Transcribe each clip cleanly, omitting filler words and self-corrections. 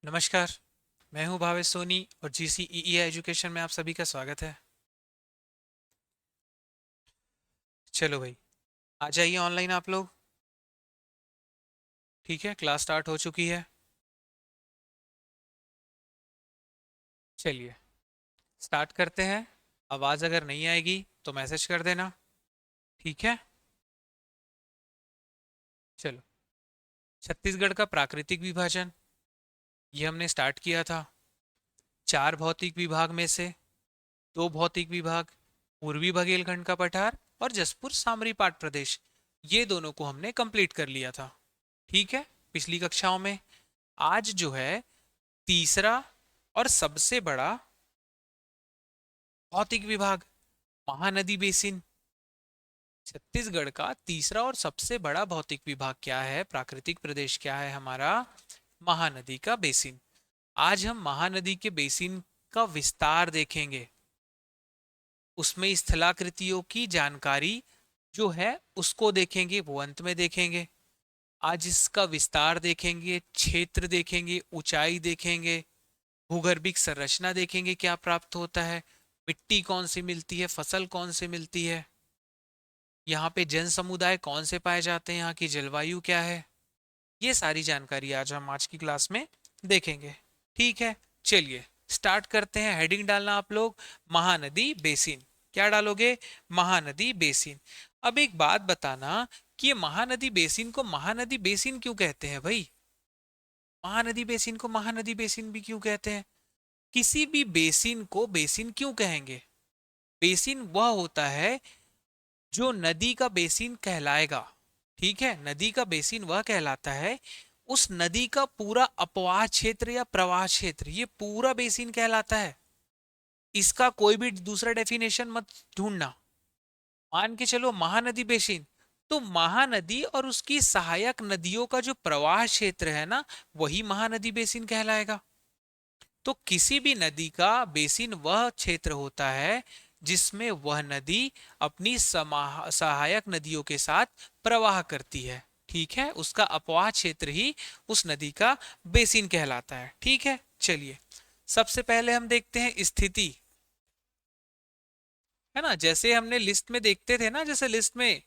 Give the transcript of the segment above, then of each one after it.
नमस्कार। मैं हूं भावेश सोनी और जीसीईई एजुकेशन में आप सभी का स्वागत है। चलो भाई, आ जाइए ऑनलाइन आप लोग। ठीक है, क्लास स्टार्ट हो चुकी है। चलिए स्टार्ट करते हैं। आवाज़ अगर नहीं आएगी तो मैसेज कर देना। ठीक है। चलो, छत्तीसगढ़ का प्राकृतिक विभाजन ये हमने स्टार्ट किया था। चार भौतिक विभाग में से दो भौतिक विभाग, पूर्वी बघेलखंड का पठार और जसपुर सामरी पाट प्रदेश, ये दोनों को हमने कंप्लीट कर लिया था। ठीक है। पिछली कक्षाओं में आज जो है तीसरा और सबसे बड़ा भौतिक विभाग, महानदी बेसिन। छत्तीसगढ़ का तीसरा और सबसे बड़ा भौतिक विभाग क्या है, प्राकृतिक प्रदेश क्या है हमारा? महानदी का बेसिन। आज हम महानदी के बेसिन का विस्तार देखेंगे। उसमें स्थलाकृतियों की जानकारी जो है उसको देखेंगे, वो अंत में देखेंगे। आज इसका विस्तार देखेंगे, क्षेत्र देखेंगे, ऊंचाई देखेंगे, भूगर्भिक संरचना देखेंगे क्या प्राप्त होता है, मिट्टी कौन सी मिलती है, फसल कौन सी मिलती है, यहाँ पे जन समुदाय कौन से पाए जाते हैं, यहाँ की जलवायु क्या है। ये सारी जानकारी आज हम आज की क्लास में देखेंगे। ठीक है। चलिए स्टार्ट करते हैं। हेडिंग डालना आप लोग, महानदी बेसिन। क्या डालोगे? महानदी बेसिन। अब एक बात बताना कि ये महानदी बेसिन को महानदी बेसिन क्यों कहते हैं भाई? महानदी बेसिन को महानदी बेसिन भी क्यों कहते हैं? किसी भी बेसिन को बेसिन क्यों कहेंगे? बेसिन वह होता है जो नदी का बेसिन कहलाएगा। ठीक है, नदी का बेसिन वह कहलाता है, उस नदी का पूरा अपवाह क्षेत्र या प्रवाह क्षेत्र, ये पूरा बेसिन कहलाता है। इसका कोई भी दूसरा डेफिनेशन मत ढूंढना। मान के चलो महानदी बेसिन, तो महानदी और उसकी सहायक नदियों का जो प्रवाह क्षेत्र है ना, वही महानदी बेसिन कहलाएगा। तो किसी भी नदी का बेसिन वह क्षेत्र होता है जिसमें वह नदी अपनी सहायक नदियों के साथ प्रवाह करती है। ठीक है, उसका अपवाह क्षेत्र ही उस नदी का बेसिन कहलाता है। ठीक है। चलिए सबसे पहले हम देखते हैं स्थिति। है ना, जैसे हमने लिस्ट में देखते थे ना, जैसे लिस्ट में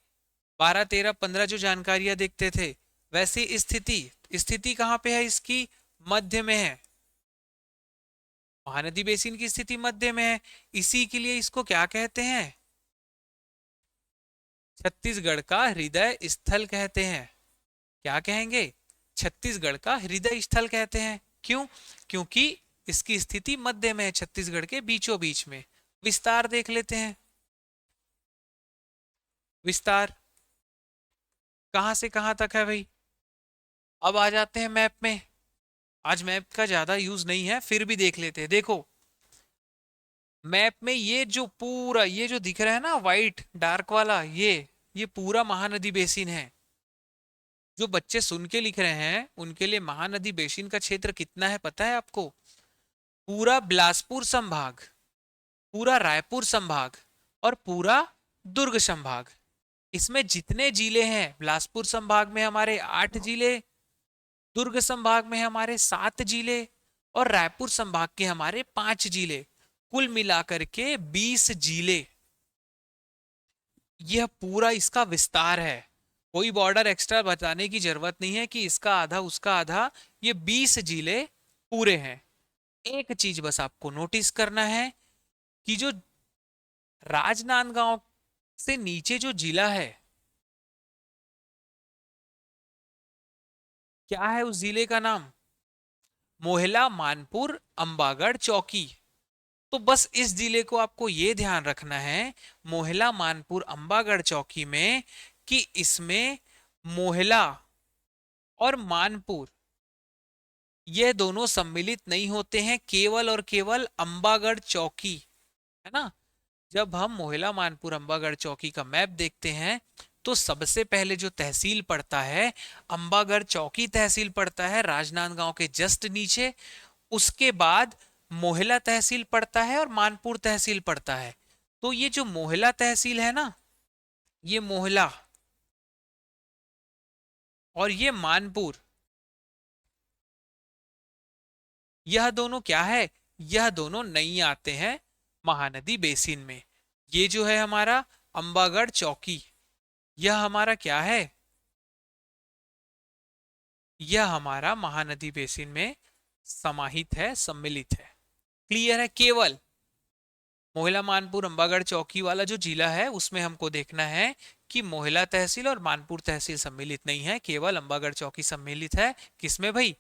12 13 15 जो जानकारियां देखते थे, वैसे स्थिति। स्थिति कहाँ पे है इसकी? मध्य में है। महानदी बेसिन की स्थिति मध्य में है, इसी के लिए इसको क्या कहते हैं? छत्तीसगढ़ का हृदय स्थल कहते हैं। क्या कहेंगे? छत्तीसगढ़ का हृदय स्थल कहते हैं। क्यों? क्योंकि इसकी स्थिति मध्य में है, छत्तीसगढ़ के बीचों बीच में। विस्तार देख लेते हैं। विस्तार कहां से कहां तक है भाई? अब आ जाते हैं मैप में। आज मैप का ज्यादा यूज नहीं है, फिर भी देख लेते हैं। देखो मैप में ये जो पूरा, ये जो दिख रहा है ना वाइट डार्क वाला, ये पूरा महानदी बेसिन है। जो बच्चे सुन के लिख रहे हैं उनके लिए महानदी बेसिन का क्षेत्र कितना है पता है आपको? पूरा बिलासपुर संभाग, पूरा रायपुर संभाग और पूरा दुर्ग संभाग। इसमें जितने जिले हैं, बिलासपुर संभाग में हमारे 8 जिले, दुर्ग संभाग में हमारे 7 जिले और रायपुर संभाग के हमारे 5 जिले, कुल मिलाकर के 20 जिले। यह पूरा इसका विस्तार है। कोई बॉर्डर एक्स्ट्रा बताने की जरूरत नहीं है कि इसका आधा उसका आधा, ये 20 जिले पूरे हैं। एक चीज बस आपको नोटिस करना है कि जो राजनांदगांव से नीचे जो जिला है, क्या है उस जिले का नाम? मोहला मानपुर अंबागढ़ चौकी। तो बस इस जिले को आपको ये ध्यान रखना है, मोहला मानपुर अंबागढ़ चौकी में, कि इसमें मोहला और मानपुर ये दोनों सम्मिलित नहीं होते हैं, केवल और केवल अंबागढ़ चौकी। है ना? जब हम मोहला मानपुर अंबागढ़ चौकी का मैप देखते हैं तो सबसे पहले जो तहसील पड़ता है, अंबागढ़ चौकी तहसील पड़ता है राजनांदगांव के जस्ट नीचे। उसके बाद मोहला तहसील पड़ता है और मानपुर तहसील पड़ता है। तो ये जो मोहला तहसील है ना, ये मोहला, और ये मानपुर, यह दोनों क्या है, यह दोनों नहीं आते हैं महानदी बेसिन में। ये जो है हमारा अंबागढ़ चौकी, यह हमारा क्या है, यह हमारा महानदी बेसिन में समाहित है, सम्मिलित है। क्लियर है। केवल मोहला मानपुर अंबागढ़ चौकी वाला जो जिला है उसमें हमको देखना है कि मोहला तहसील और मानपुर तहसील सम्मिलित नहीं है, केवल अंबागढ़ चौकी सम्मिलित है। किसमें भाई,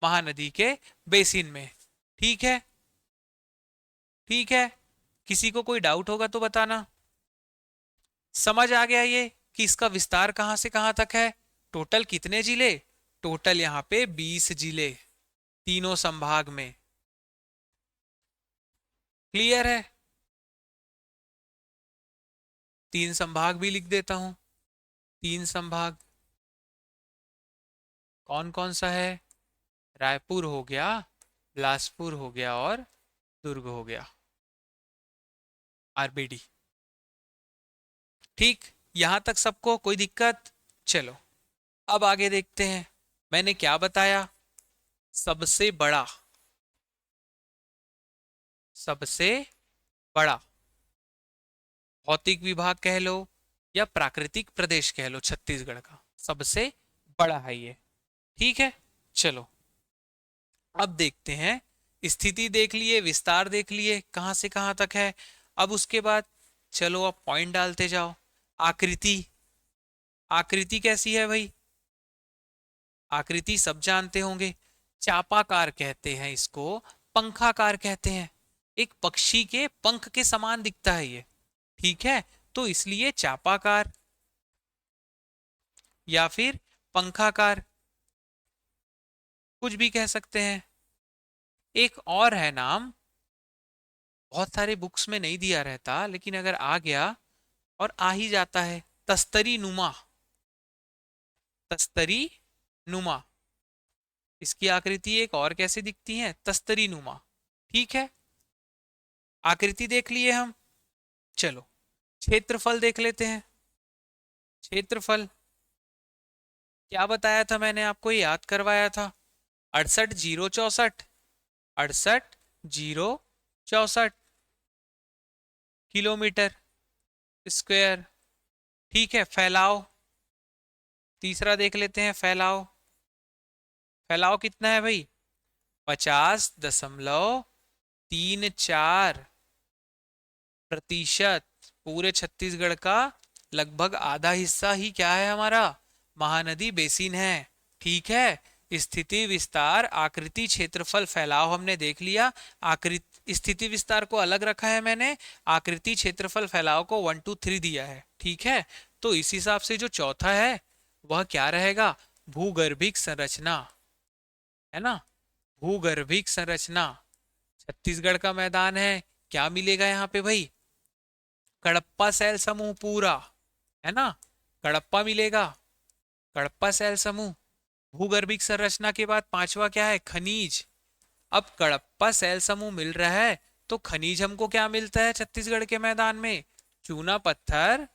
महानदी के बेसिन में। ठीक है, ठीक है। किसी को कोई डाउट होगा तो बताना। समझ आ गया ये कि इसका विस्तार कहां से कहां तक है। टोटल कितने जिले, टोटल यहाँ पे 20 जिले, तीनों संभाग में। क्लियर है। 3 संभाग भी लिख देता हूं। 3 संभाग कौन कौन सा है, रायपुर हो गया, बिलासपुर हो गया और दुर्ग हो गया, आरबीडी। ठीक, यहां तक सबको कोई दिक्कत। चलो अब आगे देखते हैं। मैंने क्या बताया, सबसे बड़ा, सबसे बड़ा भौतिक विभाग कह लो या प्राकृतिक प्रदेश कह लो छत्तीसगढ़ का, सबसे बड़ा है ये। ठीक है। चलो अब देखते हैं, स्थिति देख लिए, विस्तार देख लिए, कहां से कहां तक है। अब उसके बाद चलो अब पॉइंट डालते जाओ। आकृति, आकृति कैसी है भाई, आकृति सब जानते होंगे। चापाकार कहते हैं इसको, पंखाकार कहते हैं। एक पक्षी के पंख के समान दिखता है ये। ठीक है, तो इसलिए चापाकार या फिर पंखाकार, कुछ भी कह सकते हैं। एक और है नाम, बहुत सारे बुक्स में नहीं दिया रहता, लेकिन अगर आ गया और आ ही जाता है, तस्तरी नुमा, तस्तरी नुमा। इसकी आकृति एक और कैसे दिखती है, तस्तरी नुमा। ठीक है, आकृति देख लिए हम। चलो क्षेत्रफल देख लेते हैं। क्षेत्रफल क्या बताया था मैंने आपको, याद करवाया था, 68,064, 68,064 किलोमीटर स्क्वायर। ठीक है, फैलाव तीसरा देख लेते हैं। फैलाव, फैलाव कितना है भाई, 50.34%। पूरे छत्तीसगढ़ का लगभग आधा हिस्सा ही क्या है हमारा, महानदी बेसिन है। ठीक है, स्थिति विस्तार आकृति क्षेत्रफल फैलाव हमने देख लिया। आकृति स्थिति विस्तार को अलग रखा है मैंने, आकृति क्षेत्रफल फैलाव को 1 2 3 दिया है। ठीक है, तो इस हिसाब से जो चौथा है वह क्या रहेगा, भूगर्भिक संरचना, है ना, भूगर्भिक संरचना। छत्तीसगढ़ का मैदान है, क्या मिलेगा यहाँ पे भाई, कडप्पा सैल समूह पूरा, है ना, कडप्पा मिलेगा, कडप्पा सैल समूह। भूगर्भिक संरचना के बाद पांचवा क्या है, खनिज। अब कडप्पा सैल समूह मिल रहा है तो खनिज हमको क्या मिलता है छत्तीसगढ़ के मैदान में, चूना पत्थर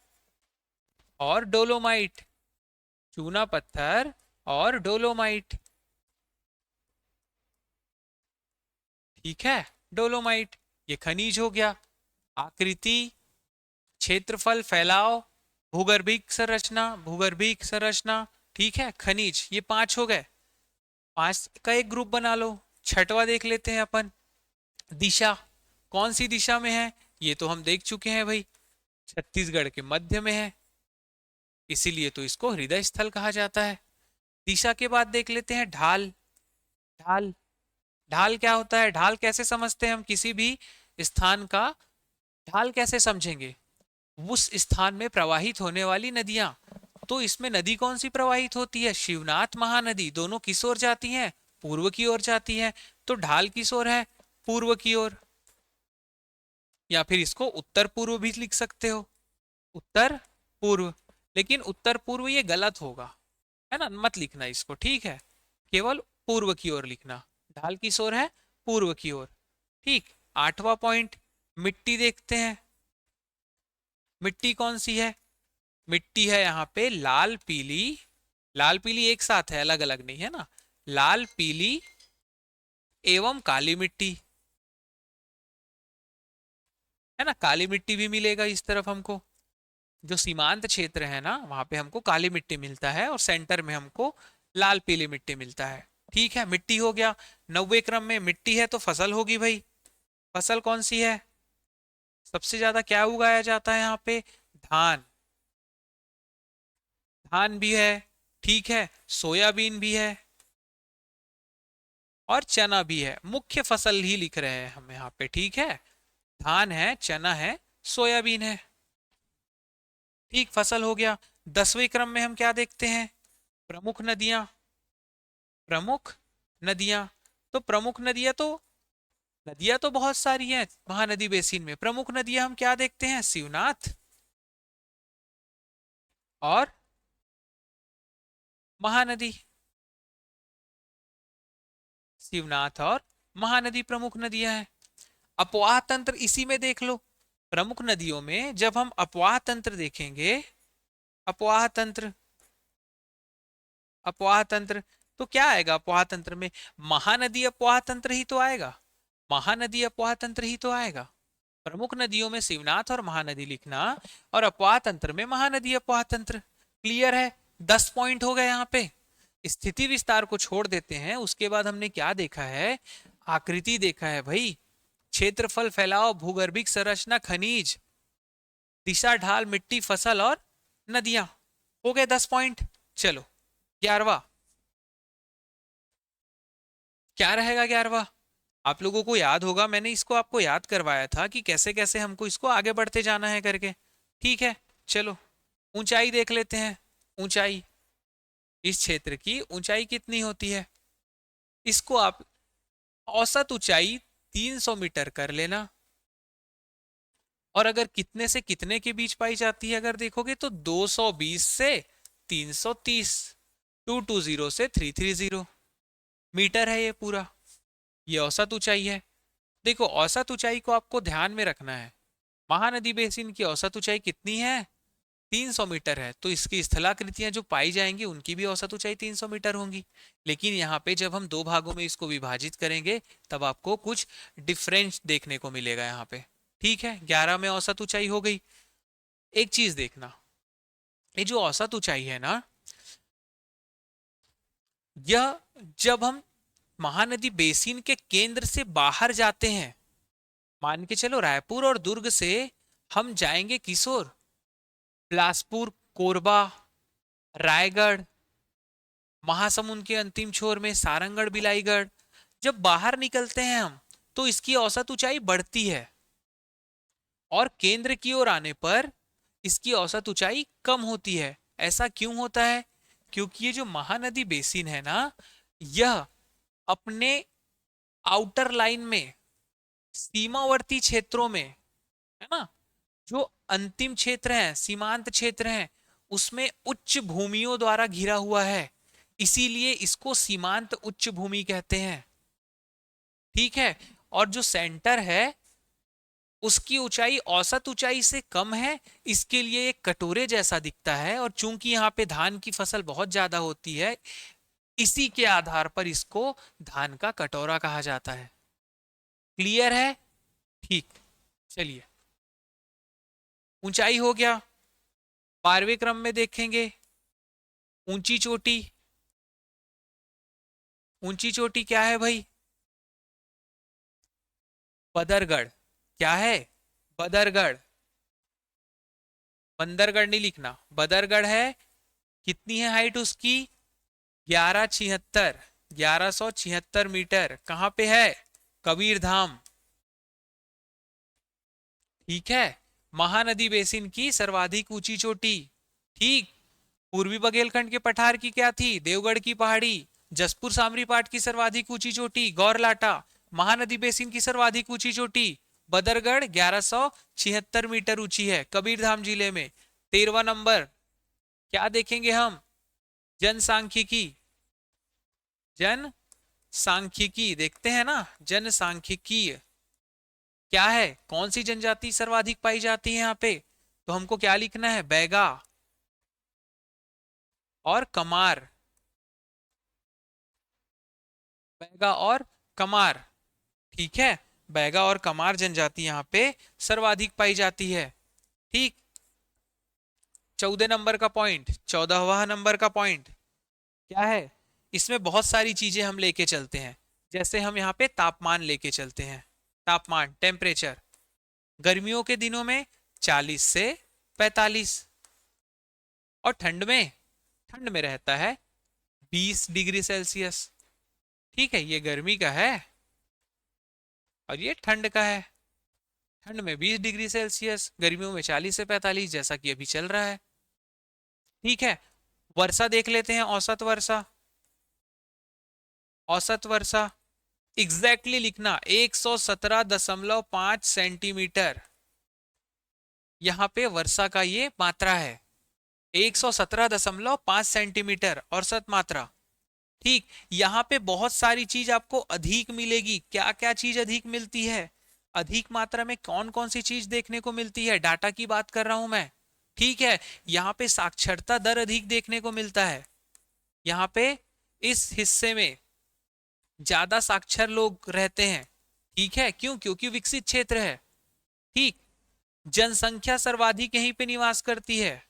और डोलोमाइट, चूना पत्थर और डोलोमाइट। ठीक है, डोलोमाइट ये खनिज हो गया। आकृति, क्षेत्रफल, फैलाव, भूगर्भिक संरचना, भूगर्भिक संरचना, ठीक है, खनिज, ये 5 हो गए। 5 का एक ग्रुप बना लो। छठवा देख लेते हैं अपन, दिशा। कौन सी दिशा में है, ये तो हम देख चुके हैं भाई, छत्तीसगढ़ के मध्य में है, इसीलिए तो इसको हृदय स्थल कहा जाता है। दिशा के बाद देख लेते हैं ढाल। ढाल, ढाल क्या होता है, ढाल कैसे समझते हैं हम, किसी भी स्थान का ढाल कैसे समझेंगे, उस स्थान में प्रवाहित होने वाली नदियां। तो इसमें नदी कौन सी प्रवाहित होती है, शिवनाथ महानदी। दोनों किस ओर जाती हैं, पूर्व की ओर जाती है। तो ढाल किस ओर है, पूर्व की ओर, या फिर इसको उत्तर पूर्व भी लिख सकते हो, उत्तर पूर्व। लेकिन उत्तर पूर्व ये गलत होगा, है ना, मत लिखना इसको। ठीक है, केवल पूर्व की ओर लिखना, ढाल किस ओर है, पूर्व की ओर। ठीक, 8वां पॉइंट, मिट्टी देखते हैं। मिट्टी कौन सी है, मिट्टी है यहाँ पे लाल पीली, लाल पीली एक साथ है, अलग अलग नहीं है ना, लाल पीली एवं काली मिट्टी, है ना, काली मिट्टी भी मिलेगा इस तरफ हमको। जो सीमांत क्षेत्र है ना वहां पे हमको काली मिट्टी मिलता है और सेंटर में हमको लाल पीली मिट्टी मिलता है। ठीक है, मिट्टी हो गया। 90 क्रम में मिट्टी है तो फसल होगी भाई। फसल कौन सी है? सबसे ज्यादा क्या उगाया जाता है यहाँ पे? धान। धान भी है, ठीक है, सोयाबीन भी है और चना भी है। मुख्य फसल ही लिख रहे हैं हम यहाँ पे, ठीक है। धान है, चना है, सोयाबीन है। ठीक, फसल हो गया। 10वें क्रम में हम क्या देखते हैं? प्रमुख नदियां। प्रमुख नदियां, तो प्रमुख नदियां तो बहुत सारी हैं महानदी बेसिन में। प्रमुख नदियां हम क्या देखते हैं? शिवनाथ और महानदी। शिवनाथ और महानदी प्रमुख नदियां हैं। अपवाह तंत्र इसी में देख लो। प्रमुख नदियों में जब हम अपवाह तंत्र देखेंगे, अपवाह तंत्र, अपवाह तंत्र, तो क्या आएगा अपवाह तंत्र में? महानदी अपवाह तंत्र ही तो आएगा। महानदी अपवाह तंत्र ही तो आएगा। प्रमुख नदियों में शिवनाथ और महानदी लिखना और अपवाह तंत्र में महानदी अपवाह तंत्र। क्लियर है? 10 पॉइंट हो गए यहाँ पे। स्थिति विस्तार को छोड़ देते हैं, उसके बाद हमने क्या देखा है? आकृति देखा है भाई। क्षेत्रफल, फैलाव, भूगर्भिक संरचना, खनिज, दिशा, ढाल, मिट्टी, फसल और नदियां। हो गए 10 पॉइंट। चलो 11वां क्या रहेगा? 11वां आप लोगों को याद होगा, मैंने इसको आपको याद करवाया था कि कैसे कैसे हमको इसको आगे बढ़ते जाना है करके। ठीक है, चलो ऊंचाई देख लेते हैं। ऊंचाई, इस क्षेत्र की ऊंचाई कितनी होती है? इसको आप औसत ऊंचाई 300 मीटर कर लेना। और अगर कितने से कितने के बीच पाई जाती है अगर देखोगे तो 220 से 330, 220 से 330 मीटर है ये पूरा। ये औसत ऊंचाई है। देखो औसत ऊंचाई को आपको ध्यान में रखना है। महानदी बेसिन की औसत ऊंचाई कितनी है? 300 मीटर है, तो इसकी स्थलाकृतियां जो पाई जाएंगी उनकी भी औसत ऊंचाई 300 मीटर होंगी। लेकिन यहाँ पे जब हम दो भागों में इसको विभाजित करेंगे तब आपको कुछ डिफरेंस देखने को मिलेगा यहाँ पे। ठीक है, 11 में औसत ऊंचाई हो गई। एक चीज देखना, ये जो औसत ऊंचाई है ना, यह जब हम महानदी बेसिन के केंद्र से बाहर जाते हैं, मान के चलो रायपुर और दुर्ग से हम जाएंगे किशोर, बिलासपुर, कोरबा, रायगढ़, महासमुंद के अंतिम छोर में सारंगढ़, बिलाईगढ़, जब बाहर निकलते हैं हम तो इसकी औसत ऊंचाई बढ़ती है और केंद्र की ओर आने पर इसकी औसत ऊंचाई कम होती है। ऐसा क्यों होता है? क्योंकि ये जो महानदी बेसिन है ना, यह अपने आउटर लाइन में, सीमावर्ती क्षेत्रों में, है ना, जो अंतिम क्षेत्र हैं, सीमांत क्षेत्र हैं, उसमें उच्च भूमियों द्वारा घिरा हुआ है। इसीलिए इसको सीमांत उच्च भूमि कहते हैं। ठीक है, और जो सेंटर है उसकी ऊंचाई औसत ऊंचाई से कम है, इसके लिए एक कटोरे जैसा दिखता है। और चूंकि यहाँ पे धान की फसल बहुत ज्यादा होती है, इसी के आधार पर इसको धान का कटोरा कहा जाता है। क्लियर है? ठीक, चलिए ऊंचाई हो गया। 12वें क्रम में देखेंगे ऊंची चोटी। ऊंची चोटी क्या है भाई? बदरगढ़। क्या है? बदरगढ़। बंदरगढ़ नहीं लिखना, बदरगढ़ है। कितनी है हाइट उसकी? 1176, 1176 मीटर। कहाँ पे है? कबीर धाम। ठीक है, महानदी बेसिन की सर्वाधिक ऊंची चोटी। ठीक, पूर्वी बघेलखंड के पठार की क्या थी? देवगढ़ की पहाड़ी। जसपुर सामरी पाट की सर्वाधिक ऊंची चोटी गौरलाटा। महानदी बेसिन की सर्वाधिक ऊंची चोटी बदरगढ़, 1176 मीटर ऊंची है कबीरधाम जिले में। 13वां नंबर क्या देखेंगे हम? जनसांख्यिकी। जन सांख्यिकी देखते हैं ना, जन सांख्यिकी क्या है? कौन सी जनजाति सर्वाधिक पाई जाती है यहाँ पे? तो हमको क्या लिखना है? बैगा और कमार। बैगा और कमार। ठीक है, बैगा और कमार जनजाति यहाँ पे सर्वाधिक पाई जाती है। ठीक, 14 नंबर का पॉइंट, 14वां नंबर का पॉइंट क्या है? इसमें बहुत सारी चीजें हम लेके चलते हैं। जैसे हम यहाँ पे तापमान लेके चलते हैं, तापमान टेम्परेचर, गर्मियों के दिनों में 40 से 45, और ठंड में रहता है 20 डिग्री सेल्सियस। ठीक है, ये गर्मी का है और ये ठंड का है। ठंड में 20 डिग्री सेल्सियस, गर्मियों में 40 से 45, जैसा कि अभी चल रहा है। ठीक है, वर्षा देख लेते हैं, औसत वर्षा। औसत वर्षा एग्जैक्टली लिखना 117.5 सेंटीमीटर, यहाँ पे वर्षा का ये मात्रा है। 117.5 सेंटीमीटर औसत मात्रा। ठीक, यहाँ पे बहुत सारी चीज आपको अधिक मिलेगी। क्या क्या चीज अधिक मिलती है? अधिक मात्रा में कौन कौन सी चीज देखने को मिलती है? डाटा की बात कर रहा हूं मैं। ठीक है, यहाँ पे साक्षरता दर अधिक देखने को मिलता है। यहाँ पे इस हिस्से में ज्यादा साक्षर लोग रहते हैं। ठीक है, क्यों? क्योंकि विकसित क्षेत्र है। ठीक, जनसंख्या सर्वाधिक यहीं पे निवास करती है।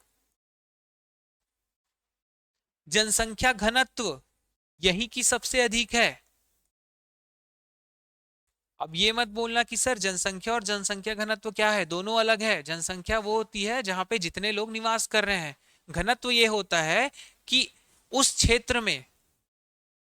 जनसंख्या घनत्व यहीं की सबसे अधिक है। अब ये मत बोलना कि सर जनसंख्या और जनसंख्या घनत्व क्या है, दोनों अलग है। जनसंख्या वो होती है जहां पे जितने लोग निवास कर रहे हैं। घनत्व ये होता है कि उस क्षेत्र में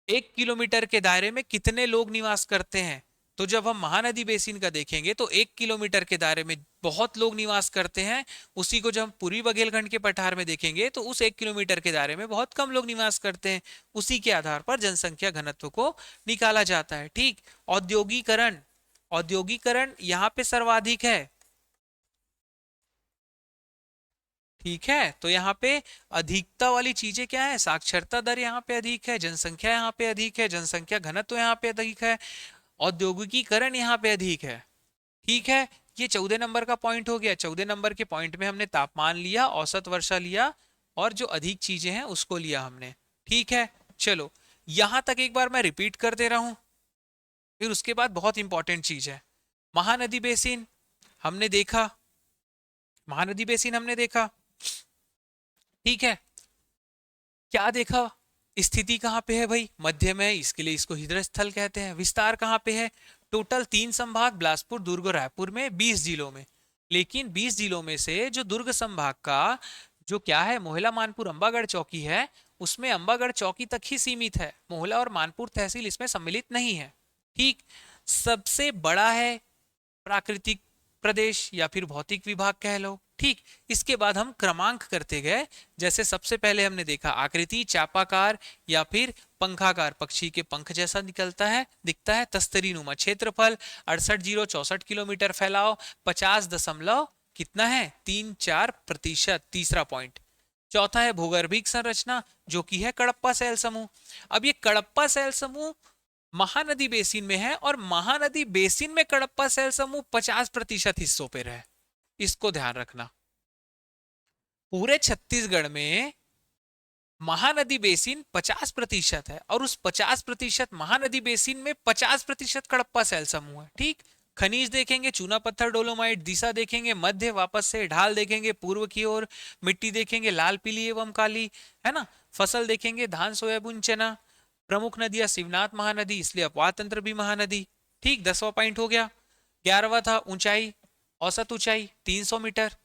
1 किलोमीटर के दायरे में कितने लोग निवास करते हैं। तो जब हम महानदी बेसिन का देखेंगे तो 1 किलोमीटर के दायरे में बहुत लोग निवास करते हैं। उसी को जब हम पूर्वी बघेलखंड के पठार में देखेंगे तो उस 1 किलोमीटर के दायरे में बहुत कम लोग निवास करते हैं। उसी के आधार पर जनसंख्या घनत्व को निकाला जाता है। ठीक, औद्योगिकरण, औद्योगिकरण यहाँ पे सर्वाधिक है। ठीक है, तो यहाँ पे अधिकता वाली चीजें क्या है? साक्षरता दर यहाँ पे अधिक है, जनसंख्या यहाँ पे अधिक है, जनसंख्या घनत्व यहाँ पे अधिक है, औद्योगिकीकरण यहाँ पे अधिक है। ठीक है, ये 14 नंबर का पॉइंट हो गया। 14 नंबर के पॉइंट में हमने तापमान लिया, औसत वर्षा लिया, और जो अधिक चीजें हैं उसको लिया हमने। ठीक है, चलो यहां तक एक बार मैं रिपीट कर दे रहा हूं, फिर उसके बाद बहुत इंपॉर्टेंट चीज है। महानदी बेसिन हमने देखा, महानदी बेसिन हमने देखा। ठीक है, क्या देखा? स्थिति कहाँ पे है भाई? मध्य में, इसके लिए इसको हृदय स्थल कहते हैं। विस्तार कहाँ पे है? टोटल 3 संभाग, बिलासपुर, दुर्ग और रायपुर में 20 जिलों में। लेकिन 20 जिलों में से जो दुर्ग संभाग का जो क्या है, मोहला, मानपुर, अंबागढ़ चौकी है, उसमें अंबागढ़ चौकी तक ही सीमित है। मोहला और मानपुर तहसील इसमें सम्मिलित नहीं है। ठीक, सबसे बड़ा है प्राकृतिक प्रदेश या फिर भौतिक विभाग कह लो। ठीक, इसके बाद हम क्रमांक करते गए। जैसे सबसे पहले हमने देखा आकृति चापाकार या फिर पंखाकार, पक्षी के पंख जैसा निकलता है, दिखता है। तस्तरी नुमा, क्षेत्रफल 68,064 किलोमीटर, फैलाव 50 दशमलव कितना है, 34%। तीसरा पॉइंट। चौथा है भूगर्भिक संरचना, जो कि है कडप्पा सैल समूह। अब ये कडप्पा सैल समूह महानदी बेसिन में है, और महानदी बेसिन में कडप्पा सैल समूह 50% हिस्सों पे रहे। इसको ध्यान रखना। पूरे छत्तीसगढ़ में महानदी बेसिन 50% है, और उस 50% महानदी बेसिन में 50% कडप्पा सैल समूह है। ठीक, खनिज देखेंगे, चूना पत्थर डोलोमाइट। दिशा देखेंगे मध्य, वापस से ढाल देखेंगे पूर्व की ओर। मिट्टी देखेंगे लाल, पीली एवं काली, है ना। फसल देखेंगे धान, सोयाबीन, चना। प्रमुख नदियां शिवनाथ महानदी, इसलिए अपवाद तंत्र भी महानदी। ठीक, 10वां पॉइंट हो गया। 11वां था ऊंचाई, औसत ऊंचाई 300 मीटर,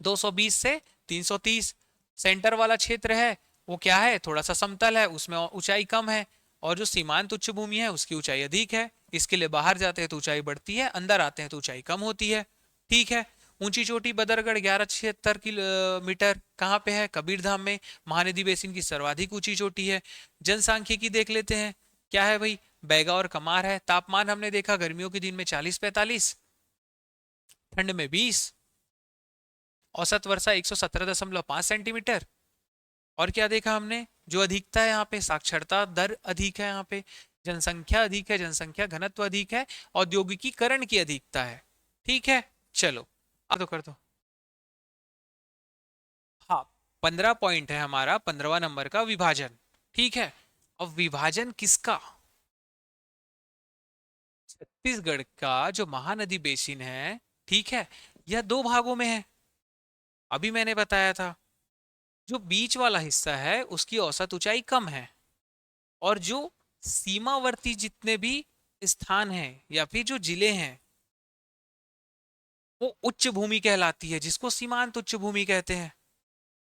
220 से 330। सेंटर वाला क्षेत्र है वो क्या है, थोड़ा सा समतल है, उसमें ऊंचाई कम है। और जो सीमांत उच्च भूमि है उसकी ऊंचाई अधिक है। इसके लिए बाहर जाते हैं तो ऊंचाई बढ़ती है, अंदर आते हैं तो ऊंचाई कम होती है। ठीक है, ऊंची चोटी बदरगढ़ 1176 किलोमीटर, कहाँ पे है? कबीरधाम में। महानदी बेसिन की सर्वाधिक ऊंची चोटी है। जनसांख्यिकी देख लेते हैं, क्या है भाई? बैगा और कमार है। तापमान हमने देखा गर्मियों के दिन में 40-45, ठंड में 20, औसत वर्षा 117.5 सेंटीमीटर। और क्या देखा हमने? जो अधिकता है यहाँ पे, साक्षरता दर अधिक है यहाँ पे, जनसंख्या अधिक है, जनसंख्या घनत्व अधिक है, औद्योगिकीकरण की अधिकता है। ठीक है, चलो अब तो कर दो। हाँ, 15 पॉइंट है हमारा, 15वां नंबर का विभाजन। ठीक है, अब विभाजन किसका? छत्तीसगढ़ का जो महानदी बेसिन है, ठीक है, यह दो भागों में है। अभी मैंने बताया था, जो बीच वाला हिस्सा है उसकी औसत ऊंचाई कम है, और जो सीमावर्ती जितने भी स्थान हैं या फिर जो जिले हैं, वो उच्च भूमि कहलाती है, जिसको सीमांत उच्च भूमि कहते हैं।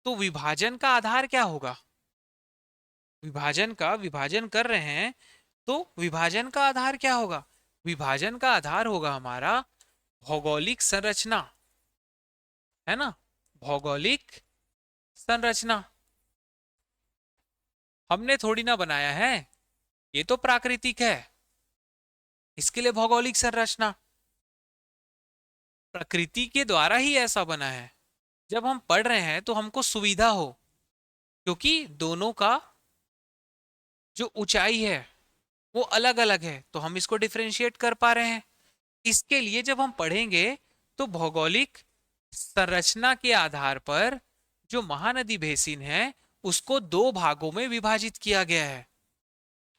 तो विभाजन का आधार क्या होगा? विभाजन कर रहे हैं, तो विभाजन का आधार क्या होगा? विभाजन का आधार होगा हमारा भौगोलिक संरचना, है ना। भौगोलिक संरचना हमने थोड़ी ना बनाया है, ये तो प्राकृतिक है। इसके लिए भौगोलिक संरचना प्रकृति के द्वारा ही ऐसा बना है। जब हम पढ़ रहे हैं तो हमको सुविधा हो, क्योंकि दोनों का जो ऊंचाई है वो अलग अलग है, तो हम इसको डिफरेंशिएट कर पा रहे हैं। इसके लिए जब हम पढ़ेंगे तो भौगोलिक संरचना के आधार पर जो महानदी बेसिन है उसको दो भागों में विभाजित किया गया है।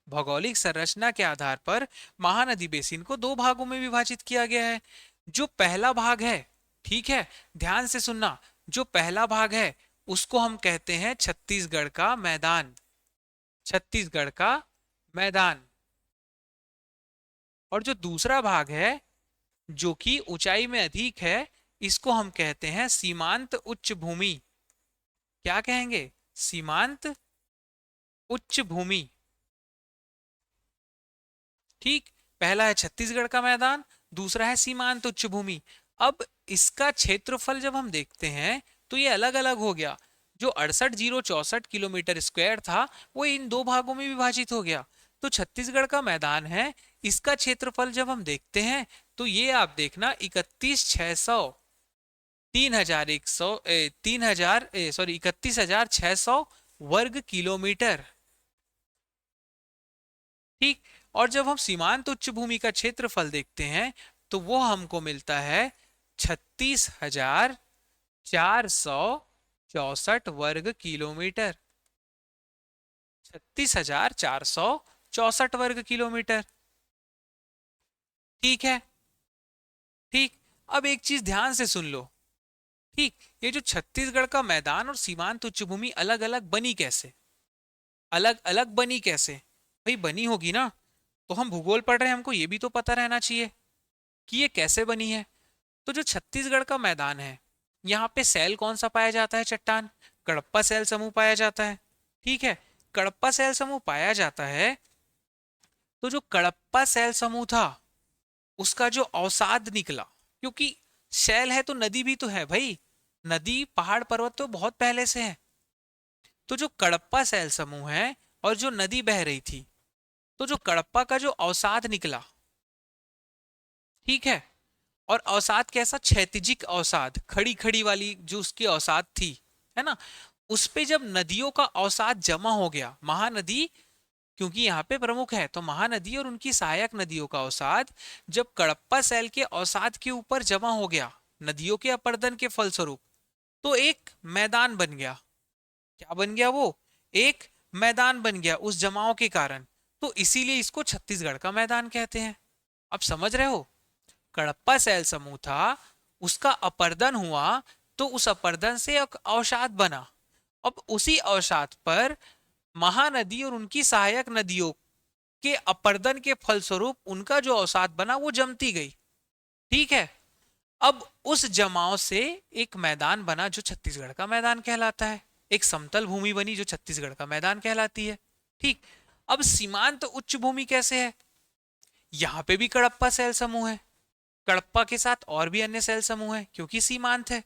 भौगोलिक संरचना के आधार पर महानदी बेसिन को दो भागों में विभाजित किया गया है। जो पहला भाग है, ठीक है, ध्यान से सुनना, जो पहला भाग है उसको हम कहते हैं छत्तीसगढ़ का मैदान। छत्तीसगढ़ का मैदान। और जो दूसरा भाग है जो कि ऊंचाई में अधिक है, इसको हम कहते हैं सीमांत उच्च भूमि। क्या कहेंगे? सीमांत उच्च भूमि। ठीक, पहला है छत्तीसगढ़ का मैदान, दूसरा है सीमांत उच्च भूमि। अब इसका क्षेत्रफल जब हम देखते हैं तो ये अलग अलग हो गया। जो 68,064 किलोमीटर स्क्वायर था वो इन दो भागों में विभाजित हो गया। तो छत्तीसगढ़ का मैदान है, इसका क्षेत्रफल जब हम देखते हैं तो ये आप देखना 31,600 3,100 3,000 सॉरी 31,600 वर्ग किलोमीटर। ठीक। और जब हम सीमांत उच्च भूमि का क्षेत्रफल देखते हैं तो वो हमको मिलता है 36,464 वर्ग किलोमीटर। 36,464 वर्ग किलोमीटर। ठीक है। ठीक। अब एक चीज ध्यान से सुन लो। ठीक, ये जो छत्तीसगढ़ का मैदान और सीमांत उच्च भूमि अलग अलग बनी कैसे? अलग अलग बनी कैसे? भाई बनी होगी ना, तो हम भूगोल पढ़ रहे हैं, हमको ये भी तो पता रहना चाहिए कि ये कैसे बनी है। तो जो छत्तीसगढ़ का मैदान है, यहाँ पे सेल कौन सा पाया जाता है? चट्टान कडप्पा सेल समूह पाया जाता है। ठीक है, कडप्पा सेल समूह पाया जाता है। तो जो कडप्पा सेल समूह था उसका जो अवसाद निकला, क्योंकि शैल है तो नदी भी तो है भाई, नदी पहाड़ पर्वत तो बहुत पहले से है। तो जो कडप्पा सेल समूह है और जो नदी बह रही थी, तो जो कडप्पा का जो अवसाद निकला, ठीक है, और अवसाद कैसा? क्षैतिजिक अवसाद, खड़ी खड़ी वाली जो उसकी अवसाद थी, है ना, उस पे जब नदियों का अवसाद जमा हो गया, महानदी क्योंकि यहाँ पे प्रमुख है, तो महानदी और उनकी सहायक नदियों का अवसाद जब कडप्पा सेल के अवसाद के ऊपर जमा हो गया नदियों के अपरदन के फलस्वरूप, तो एक मैदान बन गया। क्या बन गया? वो एक मैदान बन गया उस जमाव के कारण। तो इसीलिए इसको छत्तीसगढ़ का मैदान कहते हैं। अब समझ रहे हो? कडप्पा सेल समूह था, उसका अपरदन हुआ, तो उस अपरदन से एक अवसाद बना। अब उसी अवसाद पर महानदी और उनकी सहायक नदियों के अपरदन के फलस्वरूप उनका जो अवसाद बना वो जमती गई। ठीक है, अब उस जमाव से एक मैदान बना जो छत्तीसगढ़ का मैदान कहलाता है, एक समतल भूमि बनी जो छत्तीसगढ़ का मैदान कहलाती है। ठीक। अब सीमांत उच्च भूमि कैसे है? यहां पे भी कडप्पा सेल समूह है, कडप्पा के साथ और भी अन्य सेल समूह है क्योंकि सीमांत है।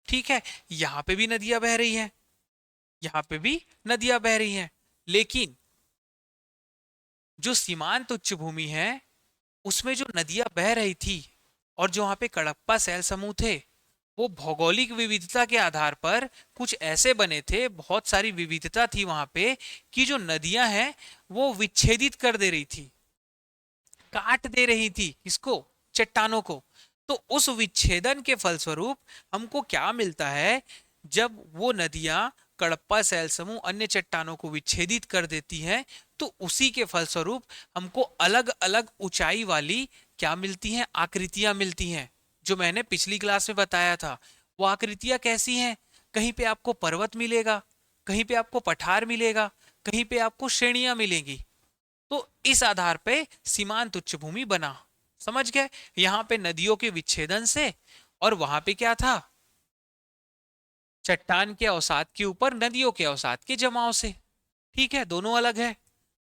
ठीक है, यहां पे भी नदियां बह रही हैं, यहां पे भी नदियां बह रही हैं, लेकिन जो सीमांत उच्च भूमि है उसमें जो नदियां बह रही थी और जो वहां पे कडप्पा सेल समूह थे, वो भौगोलिक विविधता के आधार पर कुछ ऐसे बने थे, बहुत सारी विविधता थी वहां पे, कि जो नदियां हैं वो विच्छेदित कर दे रही थी, काट दे रही थी किसको? चट्टानों को। तो उस विच्छेदन के फलस्वरूप हमको क्या मिलता है? जब वो नदियां कड़प्पा सेल समूह अन्य चट्टानों को विच्छेदित कर देती हैं, तो उसी के फलस्वरूप हमको अलग अलग ऊंचाई वाली क्या मिलती हैं, आकृतियां मिलती हैं, जो मैंने पिछली क्लास में बताया था। वो आकृतियां कैसी हैं? कहीं पे आपको पर्वत मिलेगा, कहीं पे आपको पठार मिलेगा, कहीं पे आपको श्रेणियां मिलेंगी। तो इस आधार पे सीमांत उच्च भूमि बना। समझ गए? यहां पे नदियों के विच्छेदन से, और वहां पे क्या था, चट्टान के अवसाद के ऊपर नदियों के अवसाद के जमाव से। ठीक है, दोनों अलग है,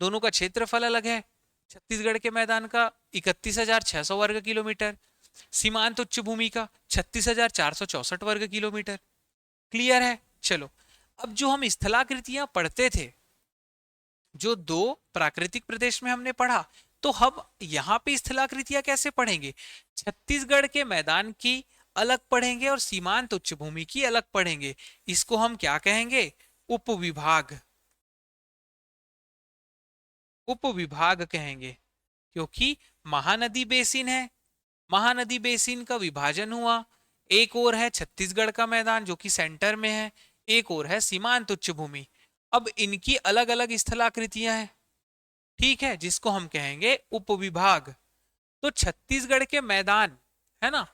दोनों का क्षेत्रफल अलग है। छत्तीसगढ़ के मैदान का 31,600 वर्ग किलोमीटर, सीमांत उच्च भूमि का 36,464 वर्ग किलोमीटर। क्लियर है? चलो, अब जो हम स्थलाकृतियां पढ़ते थे, जो दो प्राकृतिक प्रदेश में हमने पढ़ा, तो हम यहां पे स्थलाकृतियां कैसे पढ़ेंगे? छत्तीसगढ़ के मैदान की अलग पढ़ेंगे और सीमांत उच्च भूमि की अलग पढ़ेंगे। इसको हम क्या कहेंगे? उपविभाग। उपविभाग कहेंगे, क्योंकि महानदी बेसिन है, महानदी बेसिन का विभाजन हुआ। एक और है छत्तीसगढ़ का मैदान जो कि सेंटर में है, एक और है सीमांत उच्च भूमि। अब इनकी अलग अलग स्थलाकृतियां हैं, ठीक है, जिसको हम कहेंगे उपविभाग। तो छत्तीसगढ़ के मैदान, है ना,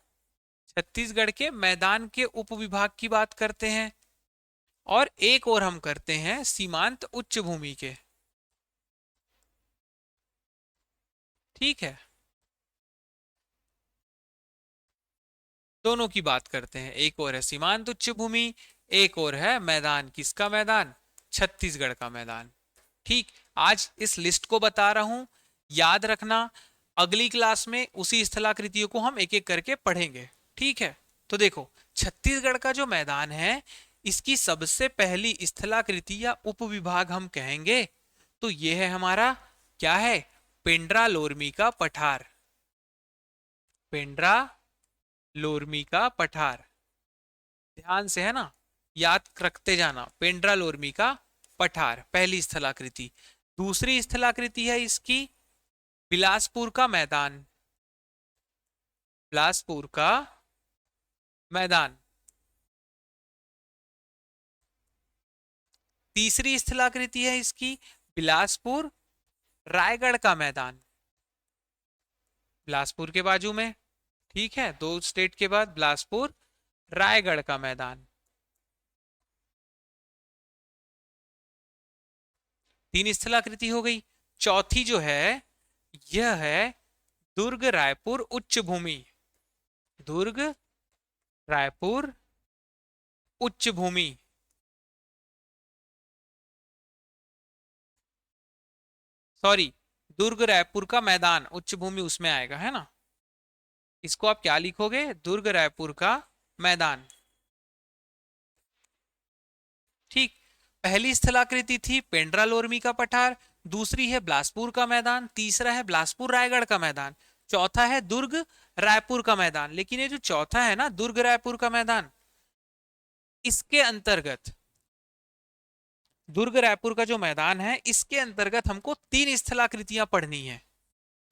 छत्तीसगढ़ के मैदान के उपविभाग की बात करते हैं, और एक और हम करते हैं सीमांत उच्च भूमि के। ठीक है, दोनों की बात करते हैं। एक और है सीमांत उच्च भूमि, एक और है मैदान। किसका मैदान? छत्तीसगढ़ का मैदान। ठीक, आज इस लिस्ट को बता रहा हूं, याद रखना। अगली क्लास में उसी स्थलाकृतियों को हम एक एक करके पढ़ेंगे। ठीक है, तो देखो, छत्तीसगढ़ का जो मैदान है, इसकी सबसे पहली स्थलाकृति या उपविभाग हम कहेंगे, तो ये है हमारा, क्या है, पेंड्रा लोरमी का पठार। पेंड्रा लोरमी का पठार, ध्यान से, है ना, याद रखते जाना। पेंड्रा लोरमी का पठार पहली स्थलाकृति। दूसरी स्थलाकृति है इसकी बिलासपुर का मैदान। बिलासपुर का मैदान। तीसरी स्थलाकृति है इसकी बिलासपुर रायगढ़ का मैदान, बिलासपुर के बाजू में। ठीक है, दो स्टेट के बाद बिलासपुर रायगढ़ का मैदान। तीन स्थलाकृति हो गई। चौथी जो है, यह है दुर्ग रायपुर उच्च भूमि। दुर्ग रायपुर उच्च भूमि। सॉरी, दुर्ग रायपुर का मैदान, उच्च भूमि उसमें आएगा, है ना। इसको आप क्या लिखोगे? दुर्ग रायपुर का मैदान। ठीक, पहली स्थलाकृति थी पेंड्रा लोरमी का पठार, दूसरी है बिलासपुर का मैदान, तीसरा है बिलासपुर रायगढ़ का मैदान, चौथा है दुर्ग रायपुर का मैदान। लेकिन ये जो चौथा है ना, दुर्ग रायपुर का मैदान, इसके अंतर्गत, दुर्ग रायपुर का जो मैदान है, इसके अंतर्गत हमको तीन स्थलाकृतियां पढ़नी है।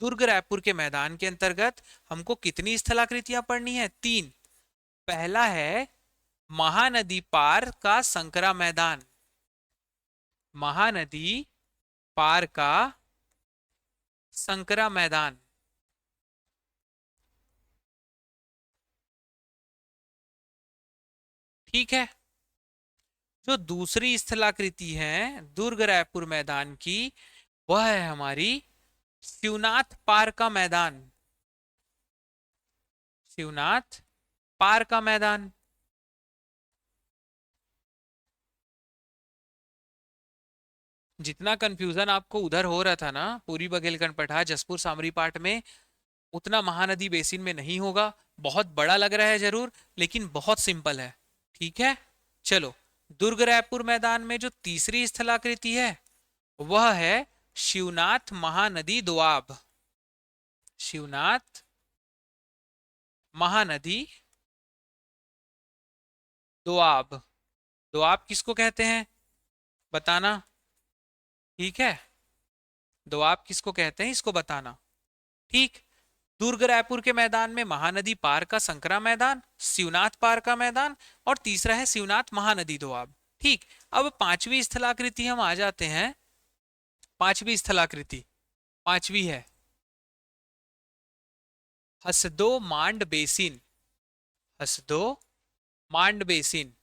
दुर्ग रायपुर के मैदान के अंतर्गत हमको कितनी स्थलाकृतियां पढ़नी है? तीन। पहला है महानदी पार का संकरा मैदान। महानदी पार का संकरा मैदान। ठीक है, जो दूसरी स्थलाकृति है दुर्ग रायपुर मैदान की, वह है हमारी शिवनाथ पार का मैदान। शिवनाथ पार का मैदान। जितना कंफ्यूजन आपको उधर हो रहा था ना, पूरी बघेलखंड पठार जसपुर सामरी पाठ में, उतना महानदी बेसिन में नहीं होगा। बहुत बड़ा लग रहा है जरूर, लेकिन बहुत सिंपल है। ठीक है, चलो, दुर्ग रायपुर मैदान में जो तीसरी स्थलाकृति है, वह है शिवनाथ महानदी दोआब। शिवनाथ महानदी दोआब। दोआब किसको कहते हैं, बताना। ठीक है, दोआब किसको कहते हैं, इसको बताना। ठीक, दुर्ग रायपुर के मैदान में महानदी पार का संकरा मैदान, शिवनाथ पार का मैदान, और तीसरा है शिवनाथ महानदी दोआब। ठीक, अब पांचवी स्थलाकृति हम आ जाते हैं। पांचवी स्थलाकृति, पांचवी है हसदो मांड बेसिन। हसदो मांड बेसिन।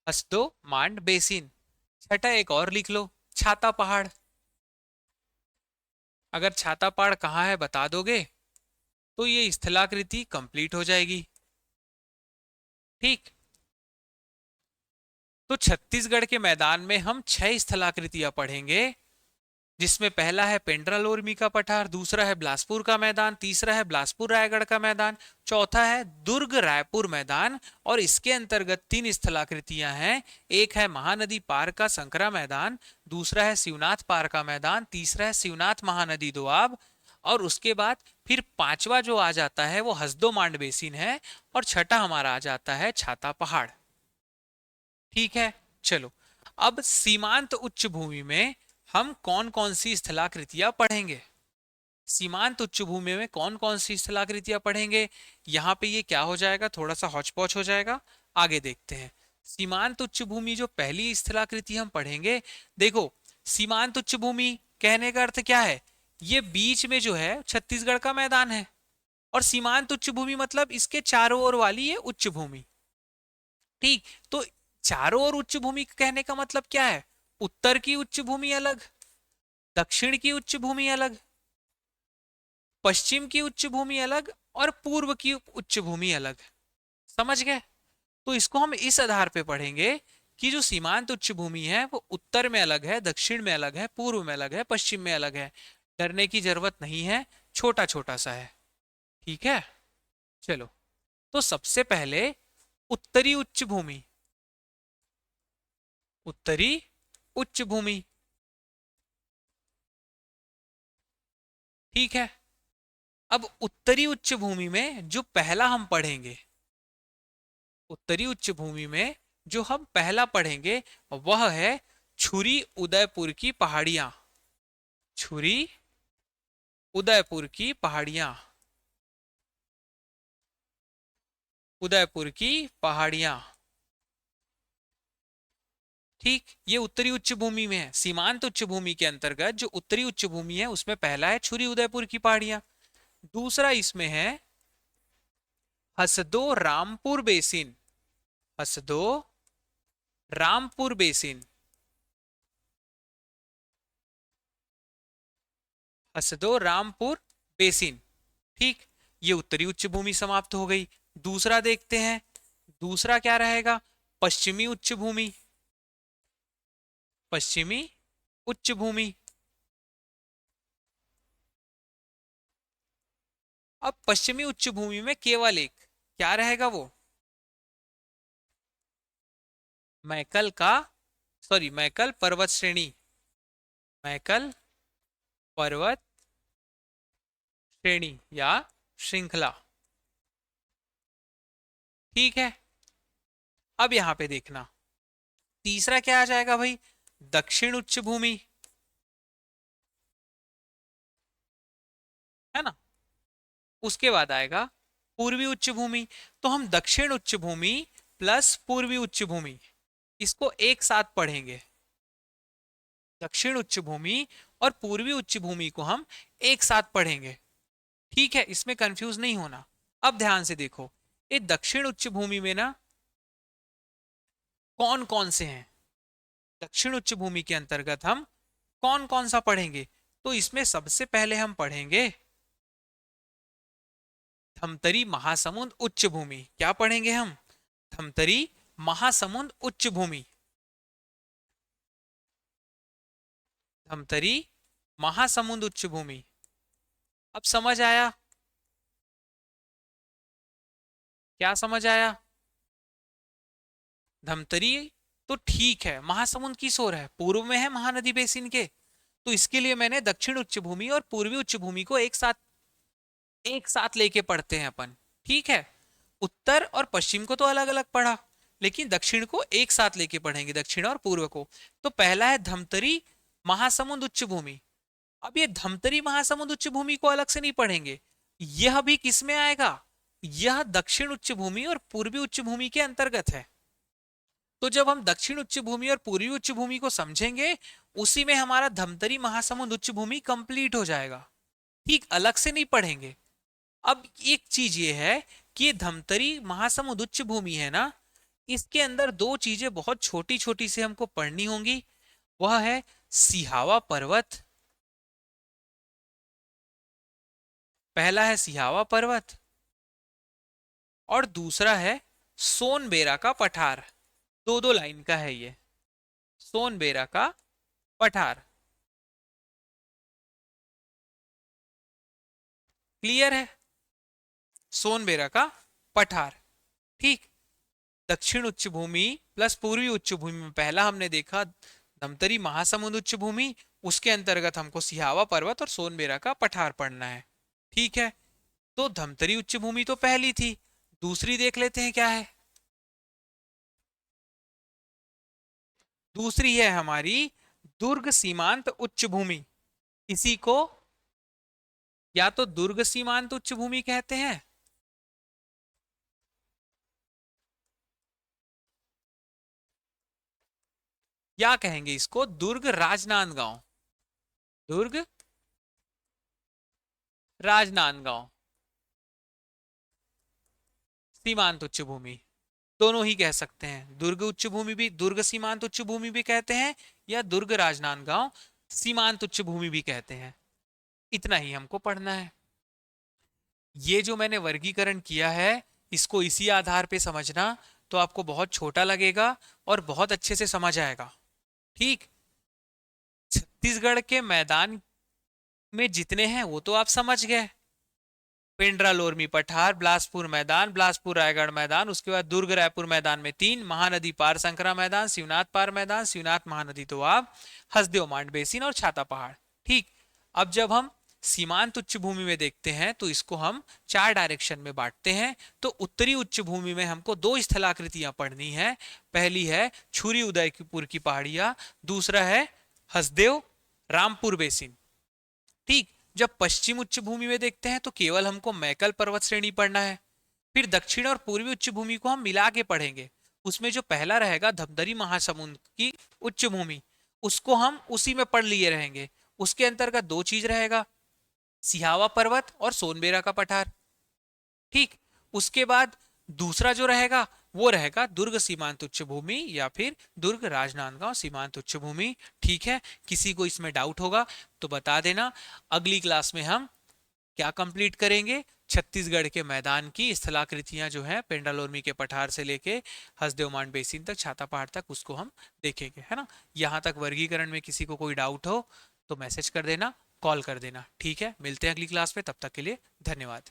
हसदो मांड बेसिन। छठा एक और लिख लो, छाता पहाड़। अगर छाता पहाड़ कहाँ है बता दोगे तो ये स्थलाकृति कंप्लीट हो जाएगी। ठीक, तो छत्तीसगढ़ के मैदान में हम 6 स्थलाकृतियां पढ़ेंगे, जिसमें पहला है पेंड्रालोरमी का पठार, दूसरा है बिलासपुर का मैदान, तीसरा है बिलासपुर रायगढ़ का मैदान, चौथा है दुर्ग रायपुर मैदान। और इसके अंतर्गत 3 स्थलाकृतियां हैं। एक है महानदी पार का संकरा मैदान, दूसरा है शिवनाथ पार का मैदान, तीसरा है शिवनाथ महानदी दोआब। और उसके बाद फिर पांचवा जो आ जाता है वो हसदो मांड बेसिन है, और छठा हमारा आ जाता है छाता पहाड़। ठीक है, चलो अब सीमांत उच्च भूमि में हम कौन कौन सी स्थलाकृतियां पढ़ेंगे। सीमांत उच्च भूमि में कौन कौन सी स्थलाकृतियां पढ़ेंगे, यहां पे ये क्या हो जाएगा, थोड़ा सा हौच-पौच हो जाएगा। आगे देखते हैं। सीमांत उच्च भूमि जो पहली स्थलाकृति हम पढ़ेंगे, देखो सीमांत उच्च भूमि कहने का अर्थ क्या है, ये बीच में जो है छत्तीसगढ़ का मैदान है, और सीमांत उच्च भूमि मतलब इसके चारों ओर वाली ये उच्च भूमि। ठीक, तो चारों ओर उच्च भूमि कहने का मतलब क्या है, उत्तर की उच्च भूमि अलग, दक्षिण की उच्च भूमि अलग, पश्चिम की उच्च भूमि अलग, और पूर्व की उच्च भूमि अलग। समझ गए। तो इसको हम इस आधार पे पढ़ेंगे कि जो सीमांत उच्च भूमि है वो उत्तर में अलग है, दक्षिण में अलग है, पूर्व में अलग है, पश्चिम में अलग है। डरने की जरूरत नहीं है, छोटा छोटा सा है। ठीक है, चलो तो सबसे पहले उत्तरी उच्च भूमि। उत्तरी उच्च भूमि, ठीक है। अब उत्तरी उच्च भूमि में जो पहला हम पढ़ेंगे, उत्तरी उच्च भूमि में जो हम पहला पढ़ेंगे वह है छुरी उदयपुर की पहाड़ियां। छुरी उदयपुर की पहाड़ियां। उदयपुर की पहाड़ियां। ठीक, ये उत्तरी उच्च भूमि में है। सीमांत उच्च भूमि के अंतर्गत जो उत्तरी उच्च भूमि है उसमें पहला है छुरी उदयपुर की पहाड़ियां। दूसरा इसमें है Hasdeo Rampur basin. Hasdeo Rampur basin. Hasdeo Rampur basin. ठीक, ये उत्तरी उच्च भूमि समाप्त हो गई। दूसरा देखते हैं, दूसरा क्या रहेगा, पश्चिमी उच्च भूमि। पश्चिमी उच्च भूमि। अब पश्चिमी उच्च भूमि में केवल एक क्या रहेगा, वो मैकल का, सॉरी मैकल पर्वत श्रेणी। मैकल पर्वत श्रेणी या श्रृंखला। ठीक है, अब यहां पे देखना तीसरा क्या आ जाएगा भाई, दक्षिण उच्च भूमि, है ना। उसके बाद आएगा पूर्वी उच्च भूमि। तो हम दक्षिण उच्च भूमि प्लस पूर्वी उच्च भूमि इसको एक साथ पढ़ेंगे। दक्षिण उच्च भूमि और पूर्वी उच्च भूमि को हम एक साथ पढ़ेंगे। ठीक है, इसमें कंफ्यूज नहीं होना। अब ध्यान से देखो, ये दक्षिण उच्च भूमि में ना कौन कौन से हैं, दक्षिण उच्च भूमि के अंतर्गत हम कौन कौन सा पढ़ेंगे। तो इसमें सबसे पहले हम पढ़ेंगे धमतरी महासमुंद उच्च भूमि। क्या पढ़ेंगे हम, धमतरी महासमुंद उच्च भूमि। धमतरी महासमुंद उच्च भूमि। अब समझ आया, क्या समझ आया। धमतरी तो ठीक है, महासमुंद की ओर है, पूर्व में है महानदी बेसिन के। तो इसके लिए मैंने दक्षिण उच्च भूमि और पूर्वी उच्च भूमि को एक साथ लेके पढ़ते हैं अपन। ठीक है, उत्तर और पश्चिम को तो अलग अलग पढ़ा, लेकिन दक्षिण को एक साथ लेके पढ़ेंगे, दक्षिण और पूर्व को। तो पहला है धमतरी महासमुंद उच्च भूमि। अब ये धमतरी महासमुंद उच्च भूमि को अलग से नहीं पढ़ेंगे, यह भी किस में आएगा, यह दक्षिण उच्च भूमि और पूर्वी उच्च भूमि के अंतर्गत है। तो जब हम दक्षिण उच्च भूमि और पूर्वी उच्च भूमि को समझेंगे, उसी में हमारा धमतरी महासमुंद उच्च भूमि कंप्लीट हो जाएगा। ठीक, अलग से नहीं पढ़ेंगे। अब एक चीज ये है कि ये धमतरी महासमुंद उच्च भूमि है ना, इसके अंदर दो चीजें बहुत छोटी छोटी से हमको पढ़नी होंगी। वह है सिहावा पर्वत, पहला है सिहावा पर्वत, और दूसरा है सोनबेरा का पठार। दो दो लाइन का है ये, सोनबेरा का पठार। क्लियर है? सोनबेरा का पठार। ठीक, दक्षिण उच्च भूमि प्लस पूर्वी उच्च भूमि में पहला हमने देखा धमतरी महासमुंद उच्च भूमि, उसके अंतर्गत हमको सिहावा पर्वत और सोनबेरा का पठार पढ़ना है। ठीक है, तो धमतरी उच्च भूमि तो पहली थी, दूसरी देख लेते हैं क्या है। दूसरी है हमारी दुर्ग सीमांत उच्च भूमि। इसी को या तो दुर्ग सीमांत उच्च भूमि कहते हैं, या कहेंगे इसको दुर्ग राजनांदगांव, दुर्ग राजनांदगांव सीमांत उच्च भूमि। दोनों ही कह सकते हैं, दुर्ग उच्च भूमि भी, दुर्ग सीमांत उच्च भूमि भी कहते हैं, या दुर्ग राजनांदगांव सीमांत उच्च भूमि भी कहते हैं। इतना ही हमको पढ़ना है। ये जो मैंने वर्गीकरण किया है, इसको इसी आधार पे समझना, तो आपको बहुत छोटा लगेगा और बहुत अच्छे से समझ आएगा। ठीक, छत्तीसगढ़ के मैदान में जितने हैं वो तो आप समझ गए। पेंड्रा लोरमी पठार, बिलासपुर मैदान, बिलासपुर रायगढ़ मैदान, उसके बाद दुर्ग रायपुर मैदान में 3, महानदी पार संकरा मैदान, शिवनाथ पार मैदान, शिवनाथ महानदी तो आप, हसदेव मांड बेसिन और छाता पहाड़। ठीक, अब जब हम सीमांत उच्च भूमि में देखते हैं तो इसको हम 4 डायरेक्शन में बांटते हैं। तो उत्तरी उच्च भूमि में हमको 2 स्थलाकृतियां पढ़नी है। पहली है छुरी उदयपुर की पहाड़ियां, दूसरा है हसदेव रामपुर बेसिन। ठीक, जब पश्चिम उच्च भूमि में देखते हैं तो केवल हमको मैकल पर्वत श्रेणी पढ़ना है। फिर दक्षिण और पूर्वी उच्च भूमि को हम मिला के पढ़ेंगे। उसमें जो पहला रहेगा धमतरी महासमुंद की उच्च भूमि, उसको हम उसी में पढ़ लिए रहेंगे। उसके अंतर्गत 2 चीज रहेगा, सिहावा पर्वत और सोनबेरा का पठार। ठीक, उसके बाद दूसरा जो रहेगा वो रहेगा दुर्ग सीमांत उच्च भूमि या फिर दुर्ग राजनांदगांव सीमांत उच्च भूमि। ठीक है, किसी को इसमें डाउट होगा तो बता देना। अगली क्लास में हम क्या कंप्लीट करेंगे, छत्तीसगढ़ के मैदान की स्थलाकृतियां जो है पेंडालोरमी के पठार से लेके हसदेव मांड बेसिन तक, छाता पहाड़ तक, उसको हम देखेंगे, है ना। यहाँ तक वर्गीकरण में किसी को कोई डाउट हो तो मैसेज कर देना, कॉल कर देना। ठीक है, मिलते हैं अगली क्लास में, तब तक के लिए धन्यवाद।